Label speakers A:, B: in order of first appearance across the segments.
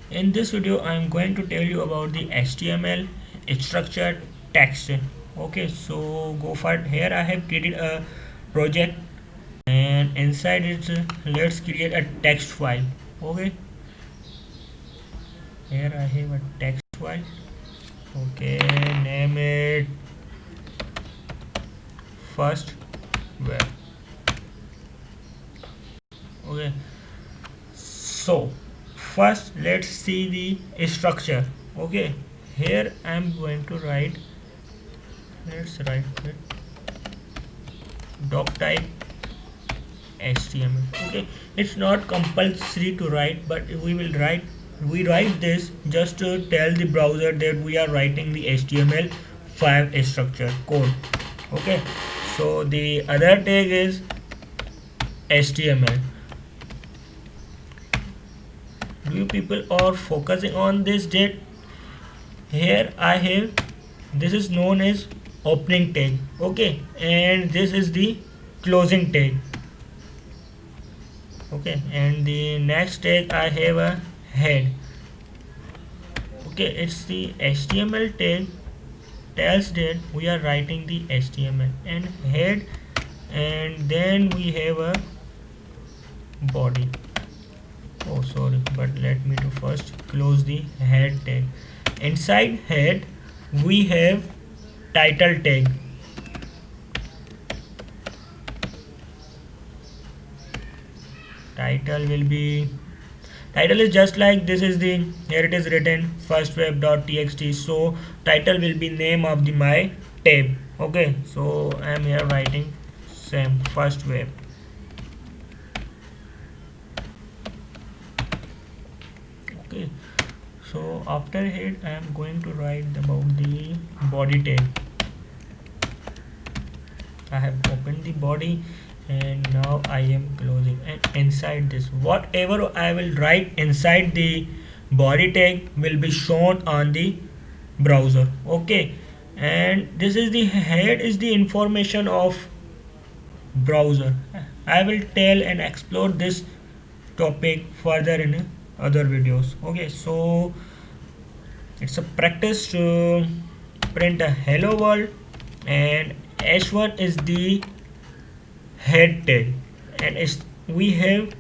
A: In this video, I am going to tell you about the HTML structured text. Okay, so go for it. Here I have created a project, and inside it, let's create a text file. Okay, here I have a text file. Okay, name it first web. Okay, so first let's see the structure. Okay, here I am going to write, let's write it doc type HTML. Okay, it's not compulsory to write, but we write this just to tell the browser that we are writing the HTML5 structure code. Okay, so the other tag is HTML. Do you people are focusing on this date? Here I have, this is known as opening tag. Okay, and this is the closing tag. Okay, and the next tag I have a head. Okay, it's the HTML tag tells that we are writing the HTML, and head, and then we have a body. Oh sorry, but let me to first close the head tag. Inside head we have title tag. Title is just like this is the, here it is written firstweb.txt, so title will be name of the my tab. Okay, so I am here writing same first web. Okay, so after head I am going to write about the body tag. I have opened the body, and now I am closing, and inside this whatever I will write inside the body tag will be shown on the browser. Okay, and this is the head is the information of browser. I will tell and explore this topic further in other videos. Okay, so it's a practice to print a hello world, and h1 is the head tag, and we have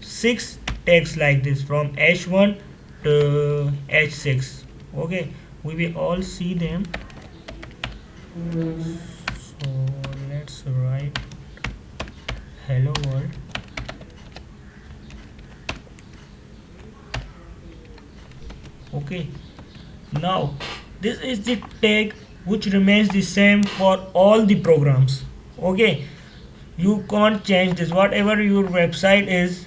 A: 6 tags like this from h1 to h6. Okay, we will all see them. So let's write hello world. Okay, now this is the tag which remains the same for all the programs. Okay, you can't change this whatever your website is,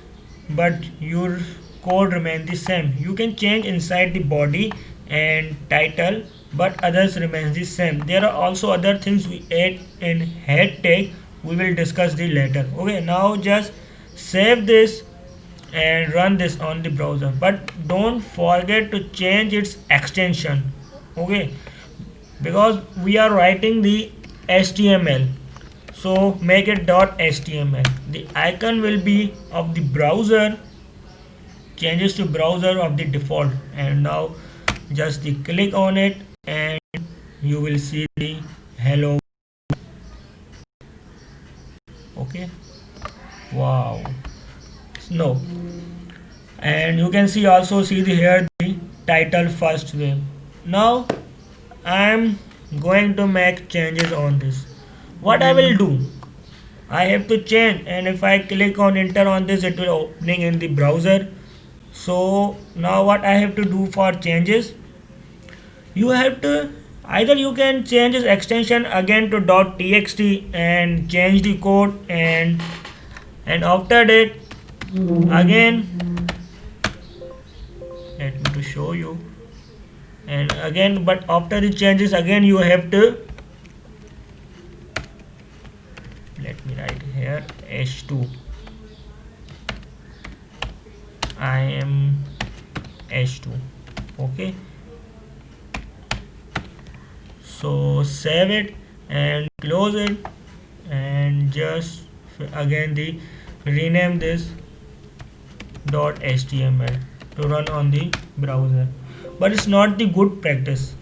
A: but your code remains the same. You can change inside the body and title, but others remains the same. There are also other things we add in head tag, we will discuss the later. Okay, now just save this and run this on the browser, but don't forget to change its extension. Okay, because we are writing the HTML, so make it .html. The icon will be of the browser, changes to browser of the default, and now just the click on it and you will see the hello. Okay, wow, no, and you can see also see the here the title first web. Now I am going to make changes on this. What I will do, I have to change, and if I click on enter on this it will opening in the browser. So now what I have to do for changes, you have to either you can change this extension again to .txt and change the code, and after that again let me to show you, and again, but after the changes again you have to, let me write here h2, I am h2. Okay, so save it and close it, and just again the rename this .html. to run on the browser, but it's not the good practice.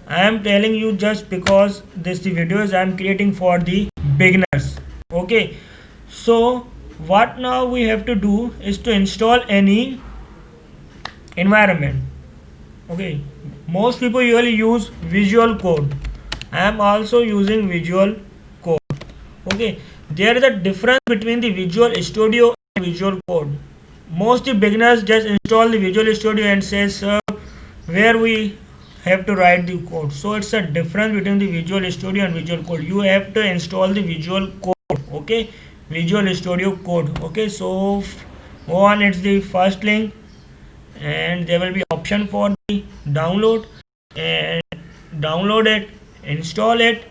A: I am telling you just because this the videos I am creating for the beginners. Okay, so what now we have to do is to install any environment. Okay, most people usually use Visual Code. I am also using Visual Code. Okay, there is a difference between the Visual Studio and Visual Code. Most beginners just install the Visual Studio and says where we have to write the code. So it's a difference between the Visual Studio and Visual Code. You have to install the Visual Code. Okay, Visual Studio Code. Okay, so go on, it's the first link, and there will be option for the download, and download it, install it.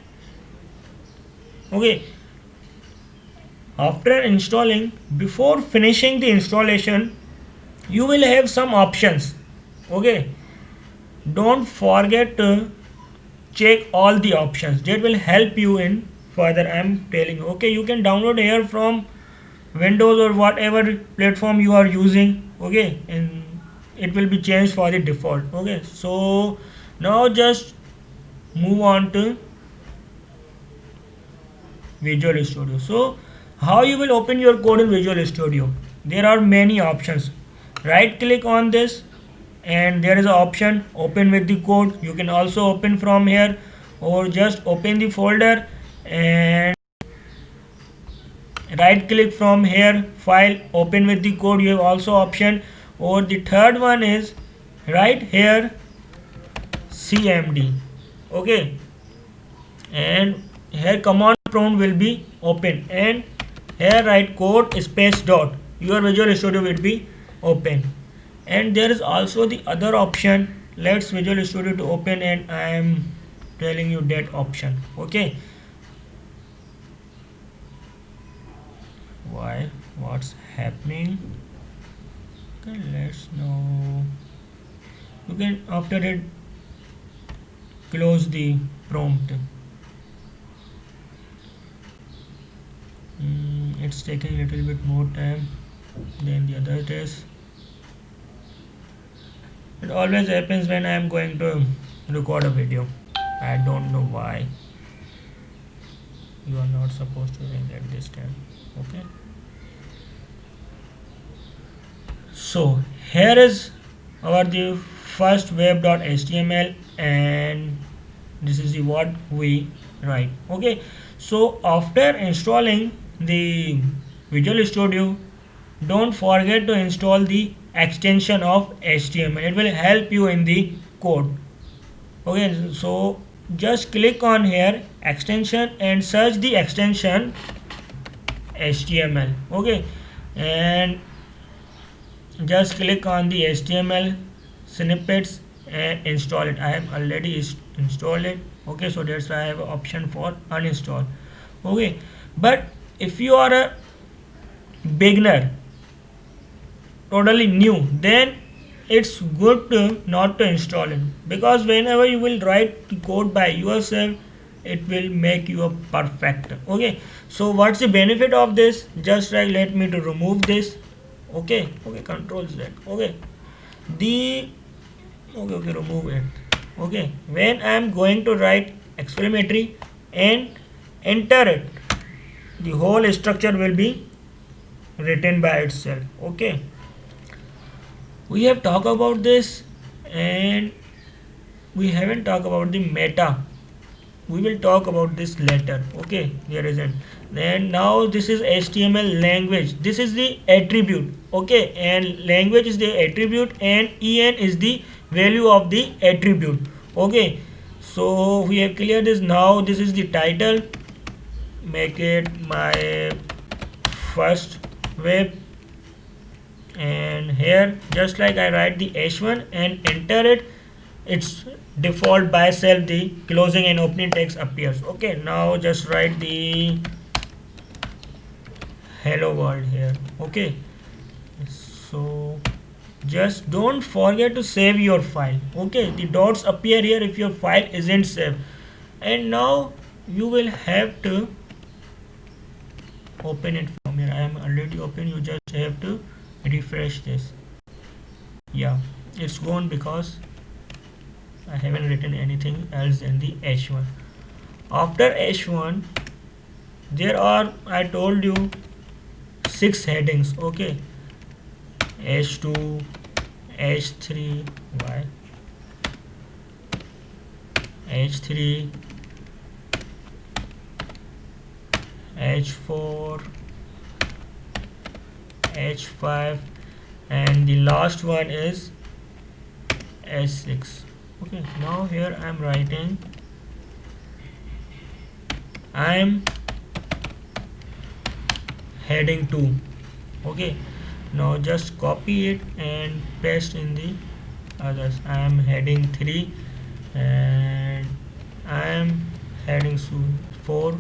A: Okay, after installing, before finishing the installation, you will have some options. Okay, don't forget to check all the options, that will help you in further. I am telling you. Okay, you can download here from Windows or whatever platform you are using. Okay, and it will be changed for the default. Okay, so now just move on to Visual Studio. So how you will open your code in Visual Studio? There are many options. Right click on this and there is an option open with the code. You can also open from here or just open the folder and right click from here, file, open with the code. You have also option, or the third one is right here CMD. Okay, and here command prompt will be open, and here write code space dot, your Visual Studio will be open. And there is also the other option, let's Visual Studio to open, and I am telling you that option. Okay, why, what's happening? Okay, let's know. You can after it close the prompt. It's taking a little bit more time than the other test. It always happens when I am going to record a video. I don't know why. You are not supposed to ring at this time. Okay, so here is our the first web.html, and this is the what we write. Okay, so after installing the Visual Studio, don't forget to install the extension of HTML. It will help you in the code. Okay, so just click on here extension and search the extension HTML. Okay, and just click on the HTML snippets and install it. I have already installed it. Okay, so that's why I have an option for uninstall. Okay, but if you are a beginner, totally new, then it's good to not to install it, because whenever you will write the code by yourself, it will make you a perfect. Okay, so what's the benefit of this? Just like let me to remove this. Okay, control Z. Okay, the okay, remove it. Okay, when I am going to write explanatory and enter it, the whole structure will be written by itself. Okay, we have talked about this and we haven't talked about the meta. We will talk about this later. Okay, there isn't. Then now this is HTML language. This is the attribute. Okay, and language is the attribute and en is the value of the attribute. Okay, so we have cleared this. Now this is the title. Make it my first web, and here just like I write the h1 and enter it, it's default by itself the closing and opening text appears. Okay, now just write the hello world here. Okay, so just don't forget to save your file. Okay, the dots appear here if your file isn't saved. And now you will have to open it from here. I am already open. You just have to refresh this. Yeah, it's gone because I haven't written anything else in the H1. After H1 there are, I told you, 6 headings. Okay, H2, H3, why H3, H4, H5, and the last one is H6. Okay, now here I am writing, I am heading 2. Okay, now just copy it and paste in the others. I am heading 3 and I am heading 4.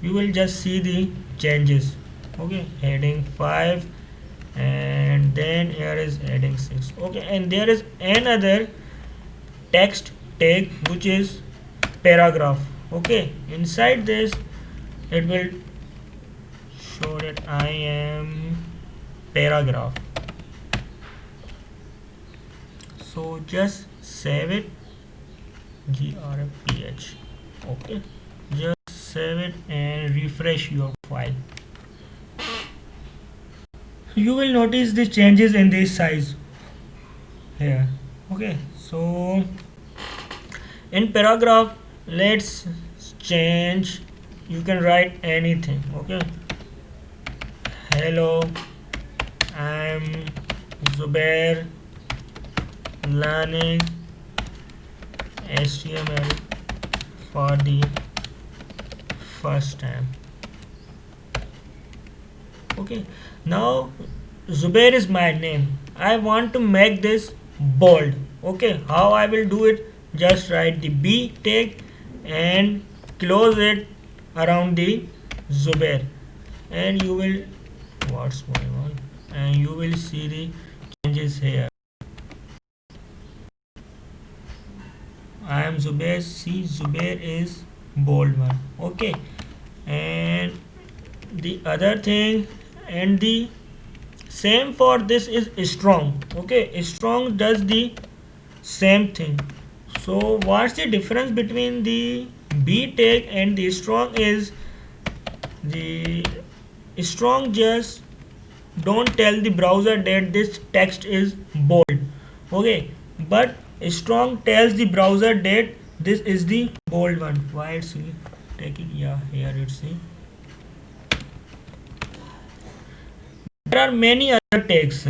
A: You will just see the changes. Okay, heading 5, and then here is heading 6. Okay, and there is another text tag which is paragraph. Okay, inside this it will show that I am paragraph. So just save it, graph. Okay, just save it and refresh your file. You will notice the changes in the size here. Okay, so in paragraph, let's change, you can write anything. Okay, hello, I'm Zubair, learning HTML for the first time. Okay, now Zubair is my name. I want to make this bold. Okay, how I will do it? Just write the B tag and close it around the Zubair, and you will, what's going on, and you will see the changes here. I am Zubair. See, Zubair is bold one. Okay, and the other thing, and the same for this is strong. Okay, strong does the same thing. So what's the difference between the B tag and the strong is, the strong just don't tell the browser that this text is bold. Okay, but strong tells the browser that this is the bold one. Why it's taking, yeah, here it's see. There are many other tags.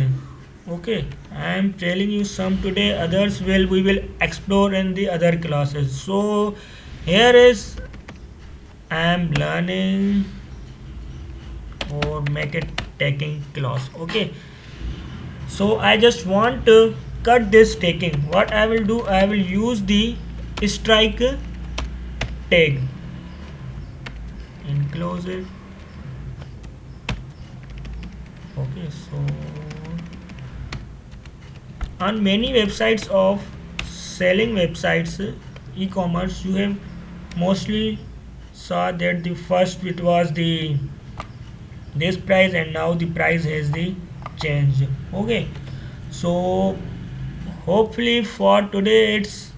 A: Okay, I am telling you some today, others we will explore in the other classes. So here is, I am learning, or make it taking class. Okay, so I just want to cut this taking. What I will do, I will use the strike tag and close it. Okay, so on many websites of selling websites, e-commerce, you have mostly saw that the first it was the this price, and now the price has the change. Okay, so hopefully for today it's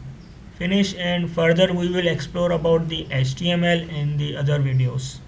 A: finished, and further we will explore about the HTML in the other videos.